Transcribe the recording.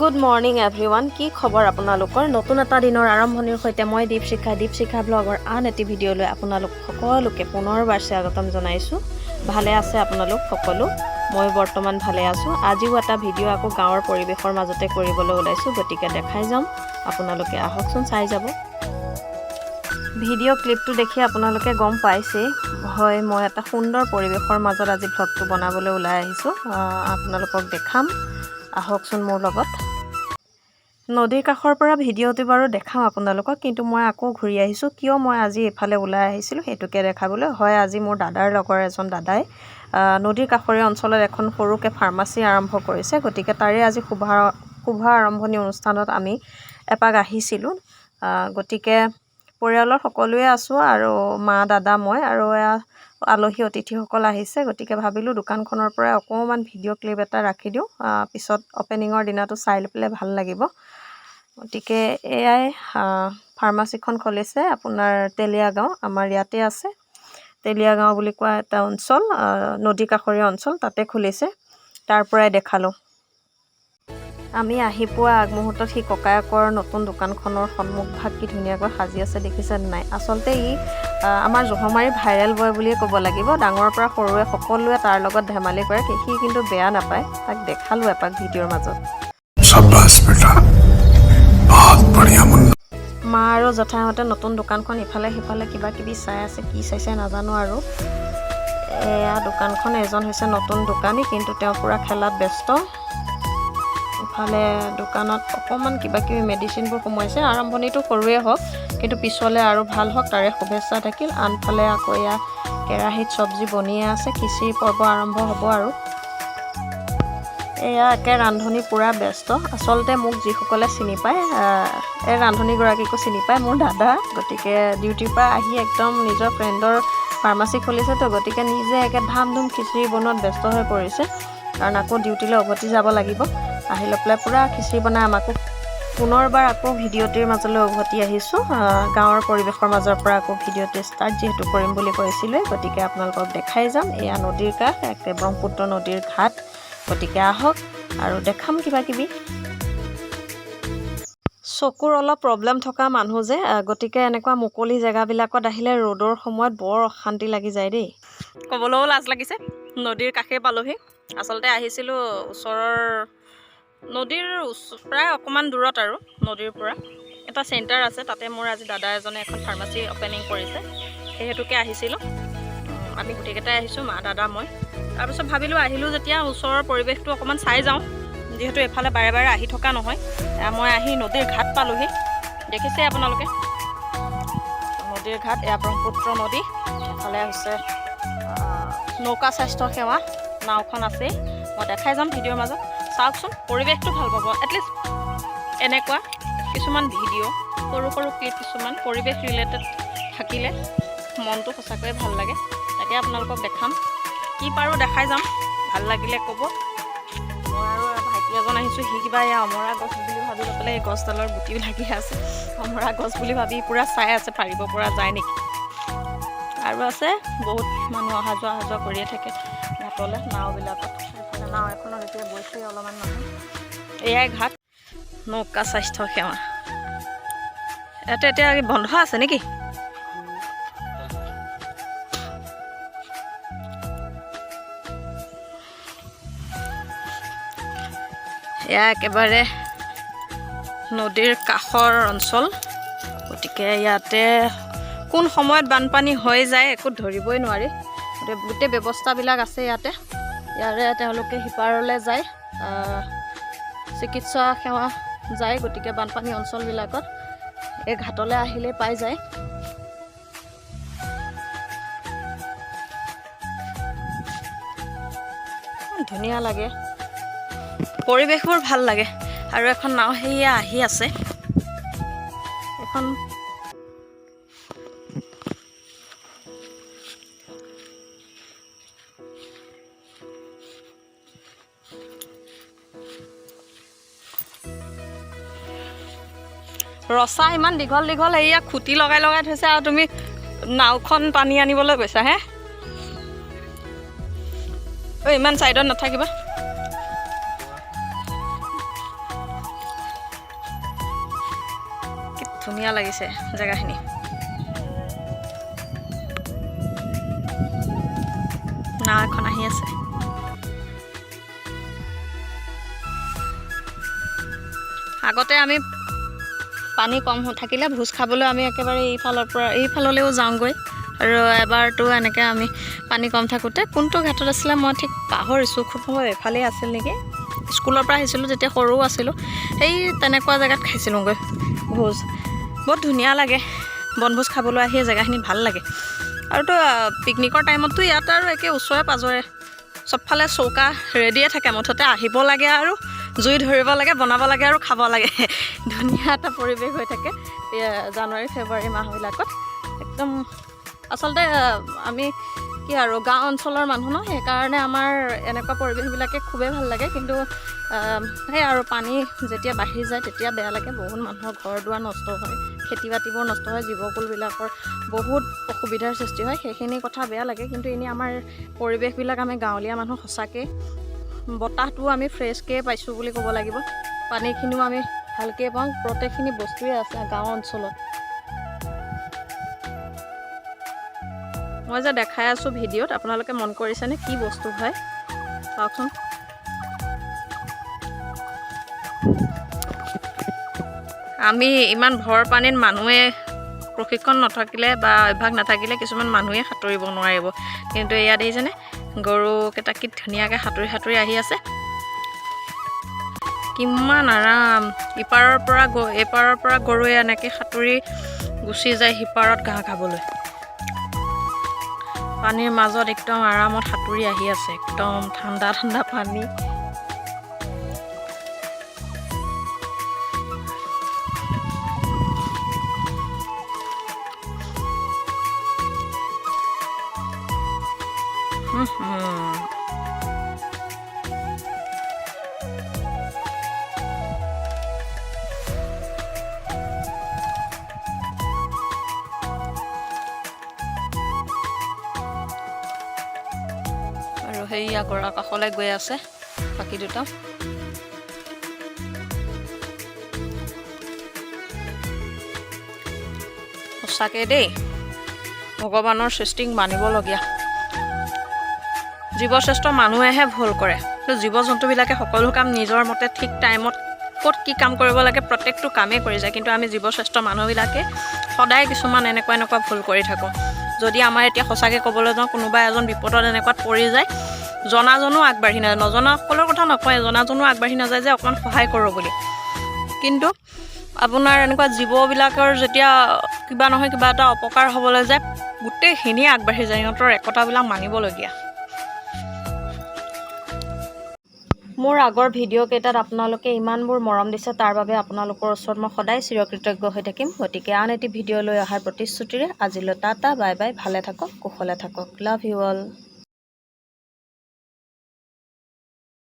Good morning everyone. কি খবৰ আপোনালোকৰ? নতুন এটা দিনৰ আৰম্ভণিৰ সৈতে মই দীপশিখা ব্লগৰ আন এটি ভিডিঅ' লৈ আপোনালোক সকলোকে পুনৰবাৰ স্বাগতম জনাইছোঁ। ভালে আছে আপোনালোক সকলো? মই বৰ্তমান ভালে আছোঁ। আজিও এটা ভিডিঅ' আকৌ গাঁৱৰ পৰিৱেশৰ মাজতে কৰিবলৈ ওলাইছোঁ, গতিকে দেখাই যাম। আপোনালোকে আহকচোন, চাই যাব। ভিডিঅ' ক্লিপটো দেখি আপোনালোকে গম পাইছেই হয়, মই এটা সুন্দৰ পৰিৱেশৰ মাজত আজি ভ্লগটো বনাবলৈ ওলাই আহিছোঁ। আপোনালোকক দেখাম, আহকচোন মোৰ লগত। নদীৰ কাষৰ পৰা ভিডিঅ'টো বাৰু দেখাম আপোনালোকক, কিন্তু মই আকৌ ঘূৰি আহিছোঁ। কিয় মই আজি এইফালে ওলাই আহিছিলোঁ সেইটোকে দেখাবলৈ। হয়, আজি মোৰ দাদাৰ লগৰ এজন দাদাই নদীৰ কাষৰীয়া অঞ্চলত এখন সৰুকৈ ফাৰ্মাচী আৰম্ভ কৰিছে, গতিকে তাৰে আজি শুভ আৰম্ভণি অনুষ্ঠানত আমি এপাক আহিছিলোঁ। গতিকে পৰিয়ালৰ সকলোৱে আছোঁ, আৰু মা, দাদা, মই আৰু আলহী অতিথিসকল আহিছে। গতিকে ভাবিলোঁ দোকানখনৰ পৰাই অকণমান ভিডিঅ' ক্লিপ এটা ৰাখি দিওঁ, পিছত অপেনিঙৰ দিনাটো চাই লৈ পেলাই ভাল লাগিব। গতিকে এয়াই ফাৰ্মাচীখন খুলিছে আপোনাৰ তেলীয়া গাঁও, আমাৰ ইয়াতে আছে। তেলীয়া গাঁও বুলি কোৱা এটা অঞ্চল, নদী কাষৰীয়া অঞ্চল, তাতে খুলিছে। তাৰ পৰাই দেখালোঁ। আমি আহি পোৱা আগমুহূৰ্তত সি ককায়েকৰ নতুন দোকানখনৰ সন্মুখভাগ কি ধুনীয়াকৈ সাজি আছে, দেখিছে নাই? আচলতে ই আমাৰ জহমাৰী ভাইৰেল বয় বুলিয়ে ক'ব লাগিব। ডাঙৰৰ পৰা সৰুৱে সকলোৱে তাৰ লগত ধেমালি কৰে, সি কিন্তু বেয়া নাপায়। তাক দেখালোঁ এপাক ভিডিঅ'ৰ মাজত। মা আৰু জেঠাইহঁতে নতুন দোকানখন ইফালে সিফালে কিবা কিবি চাই আছে, কি চাইছে নাজানো আৰু। এয়া দোকানখন, এজন হৈছে নতুন দোকানী, কিন্তু তেওঁ পূৰা খেলাত ব্যস্ত। ইফালে দোকানত অকণমান কিবা কিবি মেডিচিনবোৰ সোমাইছে। আৰম্ভণিটো সৰুৱে হওক, কিন্তু পিছলৈ আৰু ভাল হওক তাৰে শুভেচ্ছা থাকিল। আনফালে আকৌ এয়া কেৰাহীত চব্জি বনিয়ে আছে, খিচিৰি পৰ্ব আৰম্ভ হ'ব আৰু। এয়া একে ৰান্ধনি পূৰা ব্যস্ত। আচলতে মোক যিসকলে চিনি পায়, এই ৰান্ধনিগৰাকীকো চিনি পায়, মোৰ দাদা। গতিকে ডিউটিৰ পৰা আহি একদম নিজৰ ফ্ৰেণ্ডৰ ফাৰ্মাচী খুলিছেতো, গতিকে নিজে একে ধাম ধুম খিচিৰি বনোৱাত ব্যস্ত হৈ পৰিছে, কাৰণ আকৌ ডিউটিলৈ উভতি যাব লাগিব। আহি লৈ পেলাই পূৰা খিচিৰি বনাই আমাকো পুনৰবাৰ আকৌ ভিডিঅ'টিৰ মাজলৈ উভতি আহিছোঁ। গাঁৱৰ পৰিৱেশৰ মাজৰ পৰা আকৌ ভিডিঅ'টি ষ্টাৰ্ট যিহেতু কৰিম বুলি কৈছিলোঁ, গতিকে আপোনালোকক দেখাই যাম। এয়া নদীৰ কাষ, একে ব্ৰহ্মপুত্ৰ নদীৰ ঘাট। গতিকে আহক আৰু দেখাম কিবা কিবি। চকুৰ অলপ প্ৰব্লেম থকা মানুহ যে, গতিকে এনেকুৱা মুকলি জেগাবিলাকত আহিলে ৰ'দৰ সময়ত বৰ অশান্তি লাগি যায় দেই। ক'বলৈও লাজ লাগিছে। নদীৰ কাষে পালোহি। আচলতে আহিছিলোঁ ওচৰৰ নদীৰ প্ৰায় অকণমান দূৰত আৰু নদীৰ পৰা এটা চেণ্টাৰ আছে, তাতে মোৰ আজি দাদা এজনে এখন ফাৰ্মাচী অপেনিং কৰিছে, সেই হেতুকে আহিছিলোঁ। আমি গোটেইকেইটাই আহিছোঁ, মা, দাদা, মই। তাৰপিছত ভাবিলোঁ আহিলোঁ যেতিয়া ওচৰৰ পৰিৱেশটো অকণমান চাই যাওঁ, যিহেতু এফালে বাৰে বাৰে আহি থকা নহয়। মই আহি নদীৰ ঘাট পালোহি, দেখিছে আপোনালোকে নদীৰ ঘাট। এয়া ব্ৰহ্মপুত্ৰ নদী, এফালে হৈছে নৌকা স্বাস্থ্য সেৱা, নাওখন আছেই। মই দেখাই যাম ভিডিঅ'ৰ মাজত, চাওকচোন। পৰিৱেশটো ভাল পাব। এটলিষ্ট এনেকুৱা কিছুমান ভিডিঅ', সৰু সৰু ক্লিপ কিছুমান পৰিৱেশ ৰিলেটেড থাকিলে মনটো সঁচাকৈয়ে ভাল লাগে। তাকে আপোনালোকক দেখাম, কি পাৰোঁ দেখাই যাম। ভাল লাগিলে ক'ব। মই আৰু ভাইটি এজন আহিছোঁ, সি কিবা এয়া অমৰা গছ বুলি ভাবি লৈ পেলাই এই গছডালৰ গুটিও লাগি আছে। অমৰা গছ বুলি ভাবি পূৰা চাই আছে, পাৰিব পৰা যায় নেকি। আৰু আছে বহুত মানুহ অহা যোৱা কৰিয়ে থাকে ঘাটলৈ, নাওবিলাকত। এইফালে নাও এখনত এতিয়া গৈছে অলপমান মানুহ। এয়াই ঘাট, নৌকা স্বাস্থ্য সেৱা। ইয়াতে এতিয়া বন্ধ আছে নেকি? এয়া একেবাৰে নদীৰ কাষৰ অঞ্চল, গতিকে ইয়াতে কোন সময়ত বানপানী হৈ যায় একো ধৰিবই নোৱাৰি। গোটেই ব্যৱস্থাবিলাক আছে ইয়াতে। ইয়াৰে তেওঁলোকে সিপাৰলৈ যায়, চিকিৎসা সেৱা যায়। গতিকে বানপানী অঞ্চলবিলাকত এই ঘাটলৈ আহিলেই পাই যায়। ধুনীয়া লাগে, পৰিৱেশবোৰ ভাল লাগে। আৰু এখন নাও সেয়া আহি আছে, এখন ৰচা ইমান দীঘল দীঘল এয়া খুটি লগাই লগাই থৈছে, আৰু তুমি নাওখন টানি আনিবলৈ গৈছা হে? ইমান ছাইডত নাথাকিবা। ধুনীয়া লাগিছে জেগাখিনি। নাও এখন আহি আছে। আগতে আমি পানী কম থাকিলে ভোজ খাবলৈ আমি একেবাৰে এইফাললৈও যাওঁগৈ। আৰু এবাৰতো এনেকৈ আমি পানী কম থাকোঁতে কোনটো ঘাটত আছিলে মই ঠিক পাহৰিছোঁ, খুব সময় এফালেই আছিল নেকি। স্কুলৰ পৰা আহিছিলোঁ যেতিয়া, সৰুও আছিলোঁ, সেই তেনেকুৱা জেগাত খাইছিলোঁগৈ ভোজ। বহুত ধুনীয়া লাগে বনভোজ খাবলৈ আহি, জেগাখিনি ভাল লাগে। আৰুতো পিকনিকৰ টাইমততো ইয়াত আৰু একে ওচৰে পাঁজৰে চবফালে চৌকা ৰেডিয়ে থাকে, মুঠতে আহিব লাগে আৰু জুই ধৰিব লাগে, বনাব লাগে আৰু খাব লাগে। ধুনীয়া এটা পৰিৱেশ হৈ থাকে জানুৱাৰী ফেব্ৰুৱাৰী মাহবিলাকত। একদম আচলতে আমি কি আৰু গাঁও অঞ্চলৰ মানুহ ন, সেইকাৰণে আমাৰ এনেকুৱা পৰিৱেশবিলাকে খুবেই ভাল লাগে। কিন্তু সেই আৰু পানী যেতিয়া বাঢ়ি যায় তেতিয়া বেয়া লাগে। বহুত মানুহৰ ঘৰ দুৱাৰ নষ্ট হয়, খেতি বাতিবোৰ নষ্ট হয়, জীৱকুলবিলাকৰ বহুত অসুবিধাৰ সৃষ্টি হয়, সেইখিনি কথা বেয়া লাগে। কিন্তু এনেই আমাৰ পৰিৱেশবিলাক আমি গাঁৱলীয়া মানুহ সঁচাকৈ বতাহটোও আমি ফ্ৰেছকৈ পাইছোঁ বুলি ক'ব লাগিব। পানীখিনিও আমি ভালকৈ পাওঁ, প্ৰত্যেকখিনি বস্তুৱে আছে গাঁও অঞ্চলত। মই যে দেখাই আছোঁ ভিডিঅ'ত, আপোনালোকে মন কৰিছেনে কি বস্তু হয় চাওকচোন। আমি ইমান ভৰ পানীত মানুহে প্ৰশিক্ষণ নাথাকিলে বা অভ্যাস নাথাকিলে কিছুমান মানুহে সাঁতুৰিব নোৱাৰিব। কিন্তু এয়া দেখিছেনে গৰুকেইটা কি ধুনীয়াকৈ সাঁতুৰি সাঁতুৰি আহি আছে। কিমান আৰাম, এপাৰৰ পৰা গৰুৱে এনেকৈ সাঁতুৰি গুচি যায় সিপাৰত ঘাঁহ খাবলৈ। পানীৰ মাজত একদম আৰামত সাঁতুৰি আহি আছে, একদম ঠাণ্ডা ঠাণ্ডা পানী। আৰু সেইয়া গৰা কাষলৈ গৈ আছে বাকী দুটা। সঁচাকৈ দেই, ভগৱানৰ সৃষ্টিক মানিবলগীয়া। জীৱশ্ৰেষ্ঠ মানুহেহে ভুল কৰে, জীৱ জন্তুবিলাকে সকলো কাম নিজৰ মতে ঠিক টাইমত ক'ত কি কাম কৰিব লাগে প্ৰত্যেকটো কামেই কৰি যায়। কিন্তু আমি জীৱশ্ৰেষ্ঠ মানুহবিলাকে সদায় কিছুমান এনেকুৱা ভুল কৰি থাকোঁ। যদি আমাৰ এতিয়া সঁচাকৈ ক'বলৈ যাওঁ, কোনোবা এজন বিপদত এনেকুৱাত পৰি যায়, জনাজনো আগবাঢ়ি নাযায়, নজনাসকলৰ কথা নকয়, জনাজনো আগবাঢ়ি নাযায় যে অকণমান সহায় কৰোঁ বুলি। কিন্তু আপোনাৰ এনেকুৱা জীৱবিলাকৰ যেতিয়া কিবা নহয় কিবা এটা অপকাৰ হ'বলৈ যায়, গোটেইখিনিয়ে আগবাঢ়ি যায়। সিহঁতৰ একতাবিলাক মানিবলগীয়া। মোৰ আগৰ ভিডিঅ'কেইটাত আপোনালোকে ইমানবোৰ মৰম দিছে, তাৰ বাবে আপোনালোকৰ ওচৰত মই সদায় চিৰকৃতজ্ঞ হৈ থাকিম। গতিকে আন এটি ভিডিঅ' লৈ অহাৰ প্ৰতিশ্ৰুতিৰে আজিলৈ টাটা বাই বাই, ভালে থাকক, কুশলে থাকক, লাভ ইউ অল।